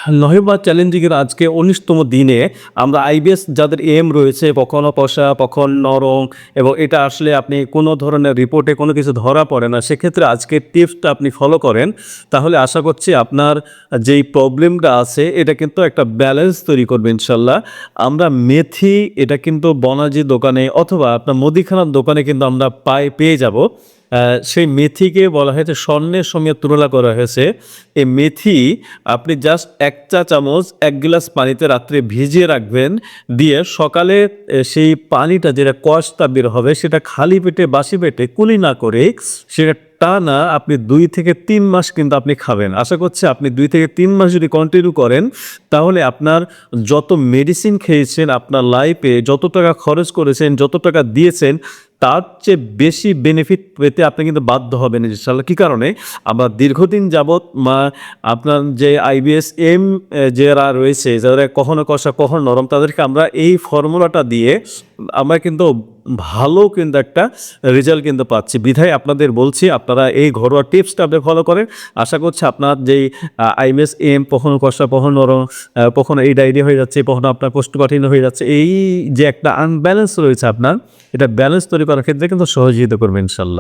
November চ্যালেঞ্জিংয়ের আজকে ১৯তম দিনে আমরা আইবিএস যাদের এম রয়েছে কখনো কষা, কখন নরম এবং এটা আসলে আপনি কোনো ধরনের রিপোর্টে কোনো কিছু ধরা পড়ে না। সেক্ষেত্রে আজকের টিপসটা আপনি ফলো করেন, তাহলে আশা করছি আপনার যেই প্রবলেমটা আছে এটা কিন্তু একটা ব্যালেন্স তৈরি করবে ইনশাল্লাহ। আমরা মেথি এটা কিন্তু বনাজি দোকানে অথবা আপনার মুদিখানার দোকানে কিন্তু আমরা পেয়ে যাব। সেই মেথিকে বলা হয়েছে স্বর্ণের সঙ্গে তুলনা করা হয়েছে। এই মেথি আপনি জাস্ট ১ চা চামচ ১ গ্লাস পানিতে রাত্রে ভিজিয়ে রাখবেন। দিয়ে সকালে সেই পানিটা যেটা কষটা বের হবে সেটা খালি পেটে বাসি পেটে কুলি না করে সেটা টানা আপনি ২ থেকে ৩ মাস কিন্তু আপনি খাবেন। আশা করছি আপনি ২ থেকে ৩ মাস যদি কন্টিনিউ করেন তাহলে আপনার যত মেডিসিন খেয়েছেন, আপনার লাইফে যত টাকা খরচ করেছেন, যত টাকা দিয়েছেন তার চেয়ে বেশি বেনিফিট পেতে আপনি কিন্তু বাধ্য হবেন ইনশাআল্লাহ। কী কারণে? আমরা দীর্ঘদিন যাবৎ আপনার যে আইবিএস এম যারা রয়েছে, যারা কখনো কষা কখনো নরম, তাদেরকে আমরা এই ফর্মুলাটা দিয়ে আমরা কিন্তু ভালো কিন্তু একটা রেজাল্ট কিন্তু পাচ্ছি। বিধায় আপনাদের বলছি আপনারা এই ঘরোয়া টিপসটা আপনি ফলো করেন। আশা করছি আপনার যেই আইবিএস এম কখনো কষা কখনো নরম, কখনো এই ডায়রিয়া হয়ে যাচ্ছে, কখনো আপনার কোষ্ঠকাঠিন্য হয়ে যাচ্ছে, এই যে একটা আনব্যালেন্স রয়েছে আপনার, এটা ব্যালেন্স তৈরি করার ক্ষেত্রে কিন্তু সহযোগিতা করবে ইনশাল্লাহ।